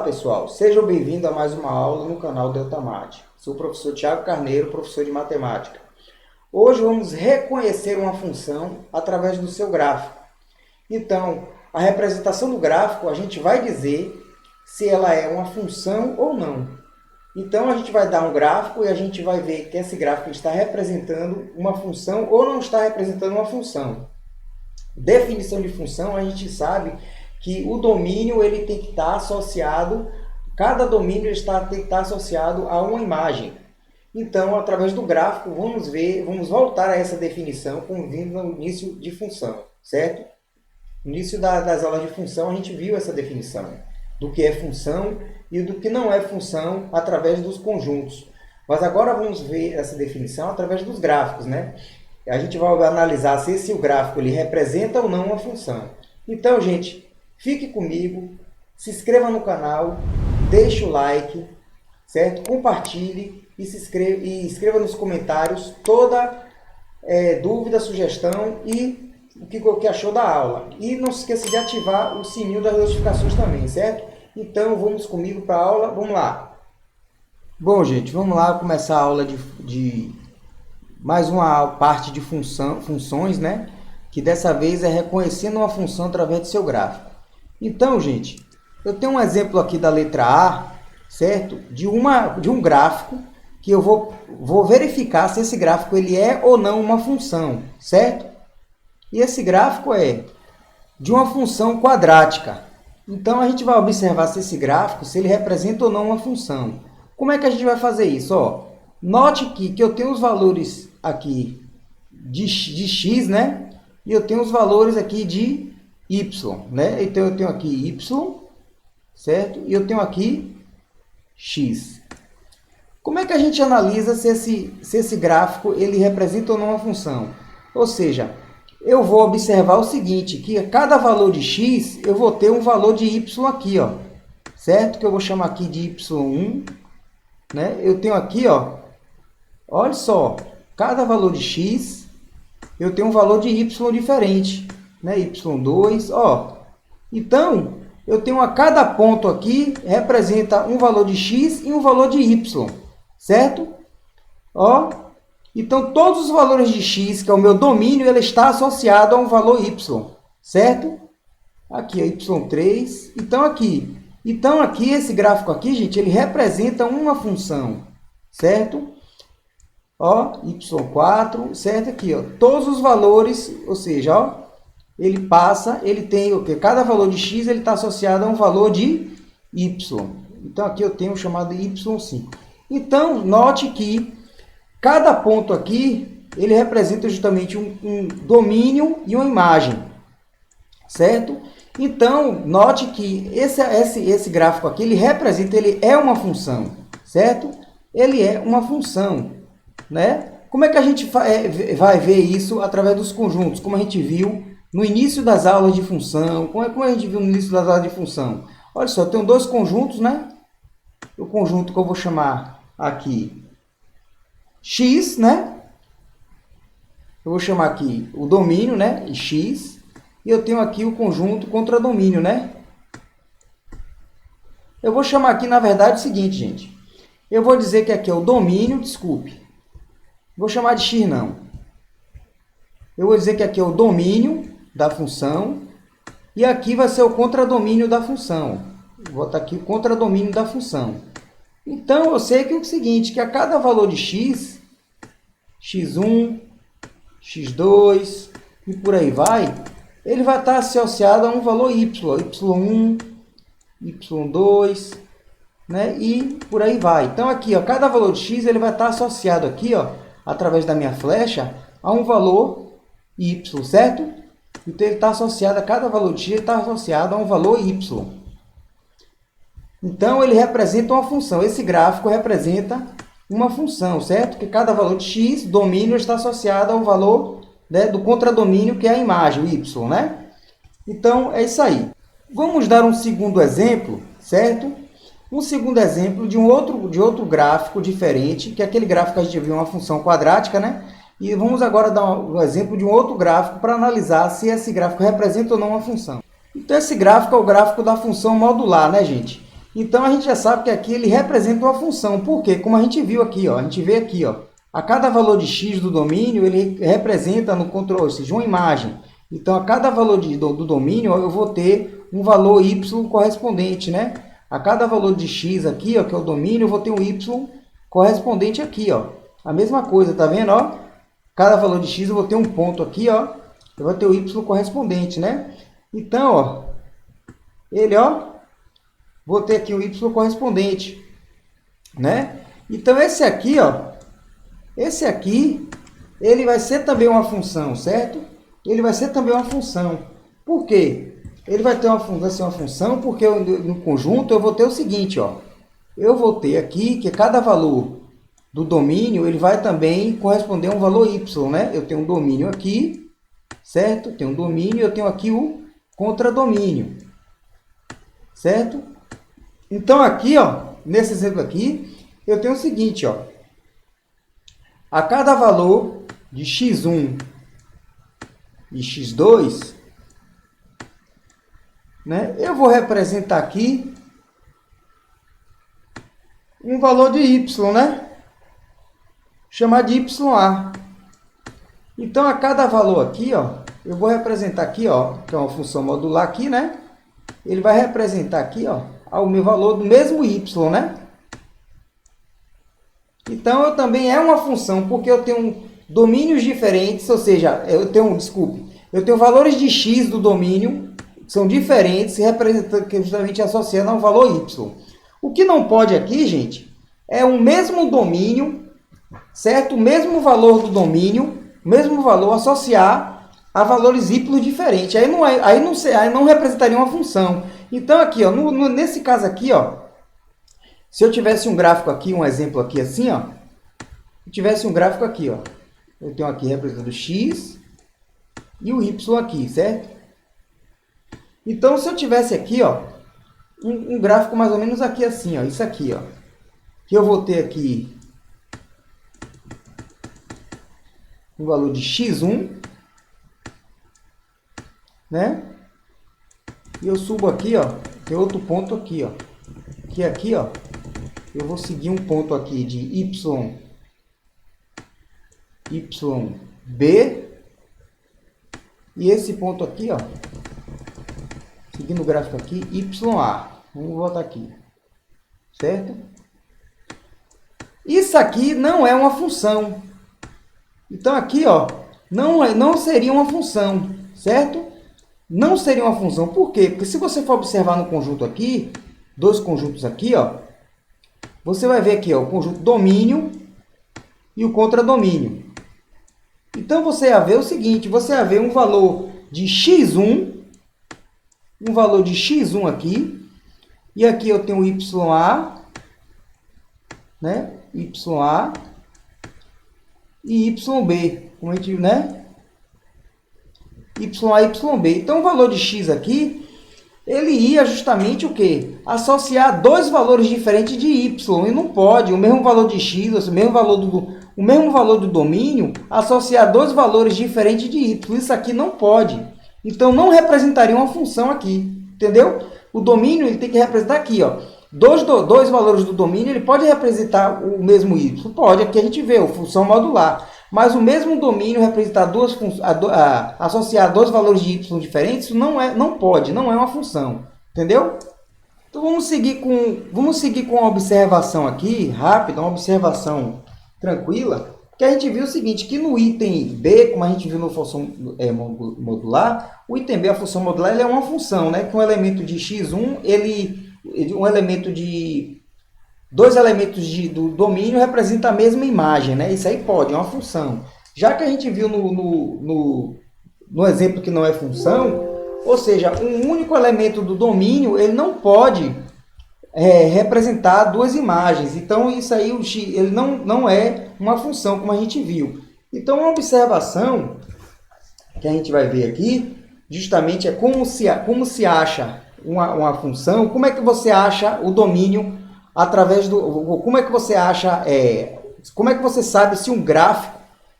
pessoal, sejam bem-vindos a mais uma aula no canal Deltamate. Sou o professor Thiago Carneiro, professor de matemática. Hoje vamos reconhecer uma função através do seu gráfico. Então, a representação do gráfico a gente vai dizer se ela é uma função ou não. Então a gente vai dar um gráfico e a gente vai ver que esse gráfico está representando uma função ou não está representando uma função. Definição de função, a gente sabe que o domínio ele tem que estar associado, cada domínio tem que estar associado a uma imagem. Então, através do gráfico, vamos voltar a essa definição como vindo no início de função, certo? No início das aulas de função, a gente viu essa definição do que é função e do que não é função através dos conjuntos. Mas agora vamos ver essa definição através dos gráficos, né? A gente vai analisar se o gráfico ele representa ou não uma função. Então, gente, fique comigo, se inscreva no canal, deixe o like, certo? Compartilhe e escreva nos comentários toda dúvida, sugestão e o que achou da aula. E não se esqueça de ativar o sininho das notificações também, certo? Então, vamos comigo para a aula, vamos lá. Bom, gente, vamos lá começar a aula de mais uma parte de funções, né? Que dessa vez é reconhecendo uma função através do seu gráfico. Então, gente, eu tenho um exemplo aqui da letra A, certo? De um gráfico que eu vou verificar se esse gráfico ele é ou não uma função, certo? E esse gráfico é de uma função quadrática. Então, a gente vai observar se esse gráfico, se ele representa ou não uma função. Como é que a gente vai fazer isso? Ó, note que eu tenho os valores aqui de x, né? E eu tenho os valores aqui de y, né? Então, eu tenho aqui y, certo? E eu tenho aqui x. Como é que a gente analisa se esse gráfico ele representa ou não uma função? Ou seja, eu vou observar o seguinte, que a cada valor de x, eu vou ter um valor de y aqui, ó, certo? Que eu vou chamar aqui de y1, né? Eu tenho aqui, ó, olha só, cada valor de x, eu tenho um valor de y diferente, né? Y2, ó. Então, eu tenho a cada ponto aqui, representa um valor de x e um valor de y, certo? Ó, então, todos os valores de x, que é o meu domínio, ele está associado a um valor y, certo? Aqui, y3. Então, aqui, esse gráfico aqui, gente, ele representa uma função, certo? Ó, y4, certo? Aqui, ó, todos os valores, ou seja, ó, ele tem o quê? Cada valor de x, ele está associado a um valor de y. Então, aqui eu tenho o chamado y5. Então, note que cada ponto aqui, ele representa justamente um domínio e uma imagem, certo? Então, note que esse gráfico aqui, ele é uma função, certo? Ele é uma função, né? Como é que a gente vai ver isso através dos conjuntos? Como a gente viu no início das aulas de função. Como a gente viu no início das aulas de função? Olha só, eu tenho dois conjuntos, né? O conjunto que eu vou chamar aqui x, né? Eu vou chamar aqui o domínio, né? X. E eu tenho aqui o conjunto contra domínio, né? Eu vou chamar aqui, na verdade, o seguinte, gente. Eu vou dizer que aqui é o domínio, desculpe. Vou chamar de x, não. Eu vou dizer que aqui é o domínio da função. E aqui vai ser o contradomínio da função. Vou botar aqui o contradomínio da função. Então, eu sei que é o seguinte, que a cada valor de x, x1, x2 e por aí vai, ele vai estar associado a um valor y, y1, y2, né? E por aí vai. Então, aqui, ó, cada valor de x ele vai estar associado aqui, ó, através da minha flecha, a um valor y, certo? Então, ele está associado a cada valor de x, ele está associado a um valor y. Então, ele representa uma função. Esse gráfico representa uma função, certo? Que cada valor de x, domínio, está associado ao valor, né, do contradomínio, que é a imagem, o y, né? Então, é isso aí. Vamos dar um segundo exemplo, certo? Um segundo exemplo de outro gráfico diferente, que é aquele gráfico que a gente viu uma função quadrática, né? E vamos agora dar um exemplo de um outro gráfico para analisar se esse gráfico representa ou não uma função. Então, esse gráfico é o gráfico da função modular, né, gente? Então a gente já sabe que aqui ele representa uma função. Por quê? Como a gente viu aqui, ó, a gente vê aqui, ó, a cada valor de x do domínio, ele representa no controle, ou seja, uma imagem. Então a cada valor do domínio, eu vou ter um valor y correspondente, né? A cada valor de x aqui, ó, que é o domínio, eu vou ter um y correspondente aqui, ó. A mesma coisa, tá vendo, ó? Cada valor de x eu vou ter um ponto aqui, ó. Eu vou ter o y correspondente, né? Então, ó, ele, ó, vou ter aqui o y correspondente, né? Então esse aqui, ó, esse aqui, ele vai ser também uma função, certo? Ele vai ser também uma função. Por quê? Ele vai ser uma função porque no conjunto eu vou ter o seguinte, ó. Eu vou ter aqui que cada valor do domínio, ele vai também corresponder a um valor y, né? Eu tenho um domínio aqui, certo? Tenho um domínio, eu tenho aqui o contradomínio, certo? Então aqui, ó, nesse exemplo aqui, eu tenho o seguinte, ó. A cada valor de x1 e x2, né, eu vou representar aqui um valor de y, né? Chamar de YA. Então, a cada valor aqui, ó, eu vou representar aqui, ó, que é uma função modular aqui, né? Ele vai representar aqui, ó, o meu valor do mesmo y, né? Então, eu também é uma função, porque eu tenho domínios diferentes, ou seja, eu tenho valores de x do domínio, que são diferentes, que justamente associando ao valor y. O que não pode aqui, gente, é o mesmo domínio, certo? O mesmo valor do domínio, o mesmo valor associar a valores y diferentes. Aí não representaria uma função. Então, aqui, ó, nesse caso aqui, ó, se eu tivesse um gráfico aqui, um exemplo aqui assim, ó, eu tivesse um gráfico aqui, ó, eu tenho aqui representando x e o y aqui, certo? Então, se eu tivesse aqui, ó, um gráfico mais ou menos aqui assim, ó, isso aqui, ó, que eu vou ter aqui um valor de x1, né? E eu subo aqui, ó, tem outro ponto aqui, ó, que aqui, ó, eu vou seguir um ponto aqui de YB, e esse ponto aqui, ó, seguindo o gráfico aqui, YA. Vamos voltar aqui, certo? Isso aqui não é uma função. Então aqui, ó, não seria uma função, certo? Não seria uma função. Por quê? Porque se você for observar no conjunto aqui, dois conjuntos aqui, ó, você vai ver aqui, ó, o conjunto domínio e o contradomínio. Então você vai ver o seguinte, você vai ver um valor de x1, aqui, e aqui eu tenho YA, né? YA e YB, como a gente viu, né? YA e YB. Então o valor de x aqui, ele ia justamente o quê? Associar dois valores diferentes de y, e não pode, o mesmo valor de x, ou seja, o mesmo valor do domínio, associar dois valores diferentes de y. Isso aqui não pode. Então, não representaria uma função aqui, entendeu? O domínio ele tem que representar aqui, ó. Dois valores do domínio, ele pode representar o mesmo y? Pode, aqui a gente vê, a função modular. Mas o mesmo domínio representar associar dois valores de y diferentes, isso não pode, não é uma função, entendeu? Então, vamos seguir com uma observação aqui, rápida, uma observação tranquila, que a gente viu o seguinte, que no item B, como a gente viu na função modular, o item B, a função modular, ele é uma função, né? Que um elemento de x1, dois elementos do domínio representam a mesma imagem, né? Isso aí pode, é uma função. Já que a gente viu no exemplo que não é função, ou seja, um único elemento do domínio, ele não pode representar duas imagens. Então, isso aí ele não é uma função, como a gente viu. Então, uma observação que a gente vai ver aqui, justamente é como se acha uma função, como é que você acha o domínio através como é que você acha, como é que você sabe se um gráfico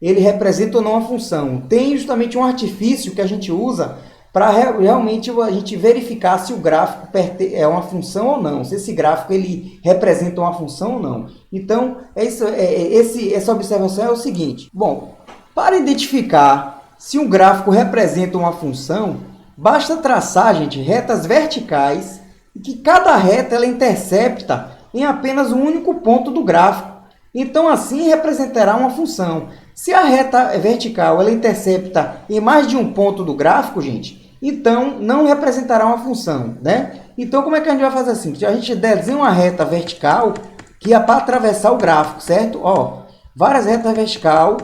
ele representa ou não uma função. Tem justamente um artifício que a gente usa para realmente a gente verificar se o gráfico é uma função ou não, se esse gráfico ele representa uma função ou não. Então, essa observação é o seguinte. Bom, para identificar se um gráfico representa uma função, basta traçar, gente, retas verticais e que cada reta ela intercepta em apenas um único ponto do gráfico. Então, assim representará uma função. Se a reta vertical ela intercepta em mais de um ponto do gráfico, gente, então não representará uma função, né? Então, como é que a gente vai fazer assim? A gente desenha uma reta vertical que é para atravessar o gráfico, certo? Ó, várias retas vertical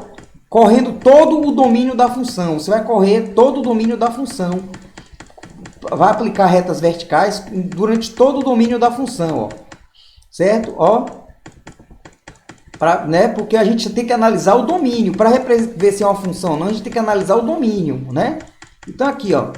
correndo todo o domínio da função. Você vai correr todo o domínio da função. Vai aplicar retas verticais durante todo o domínio da função, ó. Certo? Ó. Né? Porque a gente tem que analisar o domínio. Para ver se é uma função ou não, a gente tem que analisar o domínio, né? Então, aqui, ó.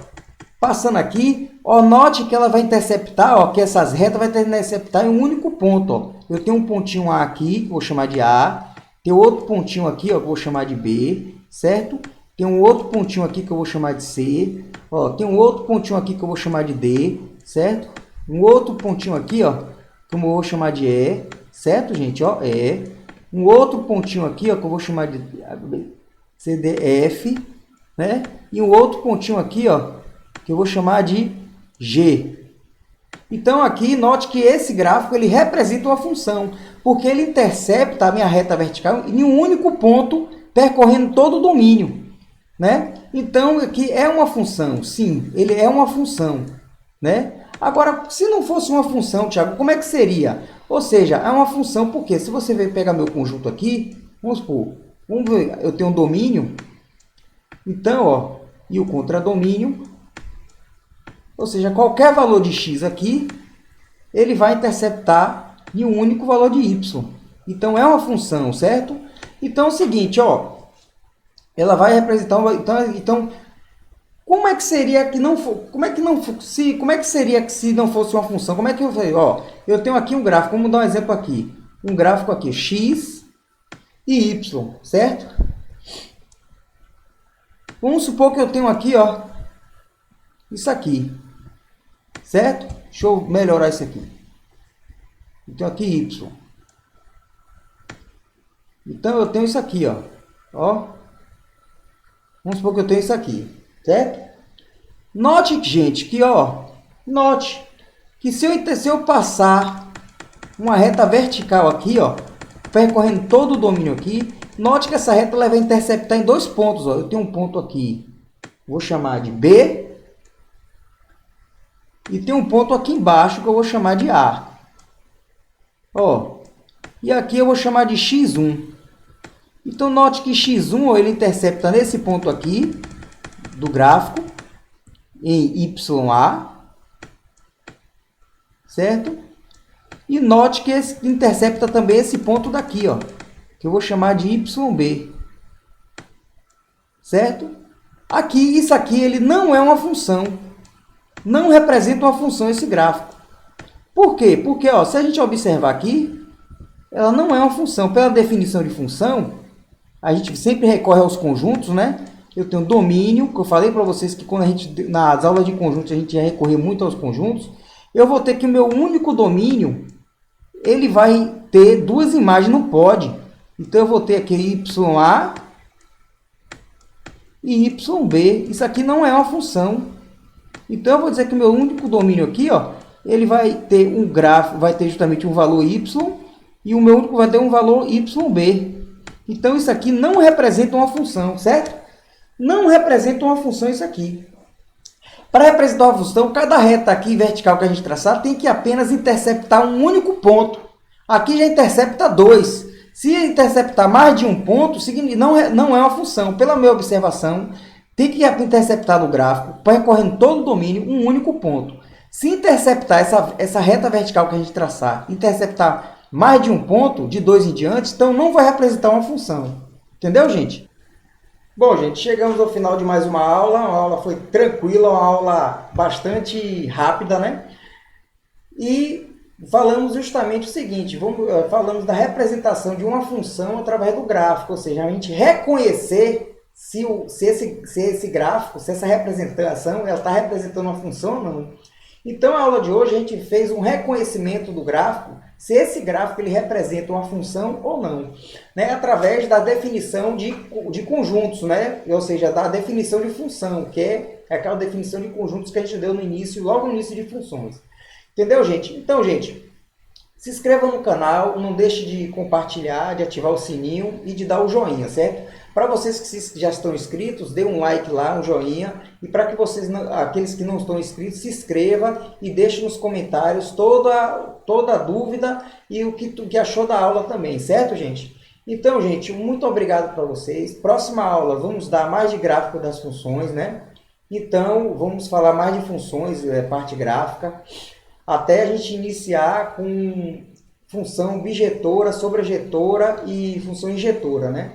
Passando aqui, ó, note que ela vai interceptar, ó, que essas retas vai interceptar em um único ponto, ó. Eu tenho um pontinho A aqui, que vou chamar de A. Tem outro pontinho aqui, ó, que eu vou chamar de B, certo? Tem um outro pontinho aqui que eu vou chamar de C. Ó, tem um outro pontinho aqui que eu vou chamar de D, certo? Um outro pontinho aqui, ó, que eu vou chamar de E, certo, gente? Ó, E. Um outro pontinho aqui, ó, que eu vou chamar de C, D, F, né? E um outro pontinho aqui, ó, que eu vou chamar de G. Então, aqui, note que esse gráfico ele representa uma função, porque ele intercepta a minha reta vertical em um único ponto, percorrendo todo o domínio, né? Então, aqui é uma função, sim, ele é uma função, né? Agora, se não fosse uma função, Thiago, como é que seria? Ou seja, é uma função porque, se você ver pegar meu conjunto aqui, vamos supor, eu tenho um domínio, então, ó, e o contradomínio, ou seja, qualquer valor de x aqui, ele vai interceptar em um único valor de y. Então, é uma função, certo? Então, é o seguinte, ó, ela vai representar... Então, como é que seria que não como é que seria que se não fosse uma função? Como é que eu falei? Ó, eu tenho aqui um gráfico, vamos dar um exemplo aqui. Um gráfico aqui, x e y, certo? Vamos supor que eu tenho aqui, ó, isso aqui. Certo? Deixa eu melhorar isso aqui. Então, aqui y. Então, eu tenho isso aqui, ó. Ó. Vamos supor que eu tenho isso aqui. Certo? Note, gente, que, ó. Note que se eu passar uma reta vertical aqui, ó, percorrendo todo o domínio aqui, note que essa reta ela vai interceptar em dois pontos, ó. Eu tenho um ponto aqui, vou chamar de B. E tem um ponto aqui embaixo que eu vou chamar de A. Ó, e aqui eu vou chamar de x1. Então, note que x1 ó, ele intercepta nesse ponto aqui do gráfico, em YA. Certo? E note que intercepta também esse ponto daqui, ó, que eu vou chamar de YB. Certo? Aqui, isso aqui ele não é uma função. Não representa uma função esse gráfico. Por quê? Porque, ó, se a gente observar aqui, ela não é uma função. Pela definição de função, a gente sempre recorre aos conjuntos, né? Eu tenho domínio, que eu falei para vocês que quando nas aulas de conjuntos a gente ia recorrer muito aos conjuntos. Eu vou ter que o meu único domínio, ele vai ter duas imagens, não pode. Então eu vou ter aqui YA e YB. Isso aqui não é uma função. Então, eu vou dizer que o meu único domínio aqui, ó, ele vai ter um gráfico, vai ter justamente um valor y, e o meu único vai ter um valor yb. Então, isso aqui não representa uma função, certo? Não representa uma função isso aqui. Para representar uma função, cada reta aqui vertical que a gente traçar tem que apenas interceptar um único ponto. Aqui já intercepta 2. Se interceptar mais de um ponto, não é uma função. Pela minha observação, tem que interceptar no gráfico, percorrendo todo o domínio, um único ponto. Se interceptar essa reta vertical que a gente traçar, interceptar mais de um ponto, de 2 em diante, então não vai representar uma função. Entendeu, gente? Bom, gente, chegamos ao final de mais uma aula. A aula foi tranquila, uma aula bastante rápida, né? E falamos justamente o seguinte, falamos da representação de uma função através do gráfico, ou seja, a gente reconhecer se esse gráfico, se essa representação, ela está representando uma função ou não. Então, na aula de hoje, a gente fez um reconhecimento do gráfico, se esse gráfico ele representa uma função ou não, né? Através da definição de conjuntos, né? Ou seja, da definição de função, que é aquela definição de conjuntos que a gente deu no início, logo no início de funções. Entendeu, gente? Então, gente, se inscreva no canal, não deixe de compartilhar, de ativar o sininho e de dar o joinha, certo? Para vocês que já estão inscritos, dê um like lá, um joinha. E para que vocês, aqueles que não estão inscritos, se inscreva e deixe nos comentários toda a dúvida e o que achou da aula também, certo, gente? Então, gente, muito obrigado para vocês. Próxima aula, vamos dar mais de gráfico das funções, né? Então, vamos falar mais de funções, parte gráfica, até a gente iniciar com função bijetora, sobrejetora e função injetora, né?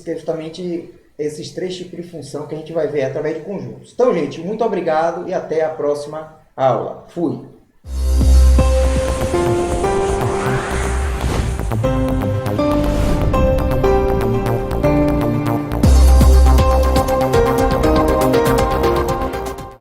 Justamente esses 3 tipos de função que a gente vai ver através de conjuntos. Então, gente, muito obrigado e até a próxima aula. Fui!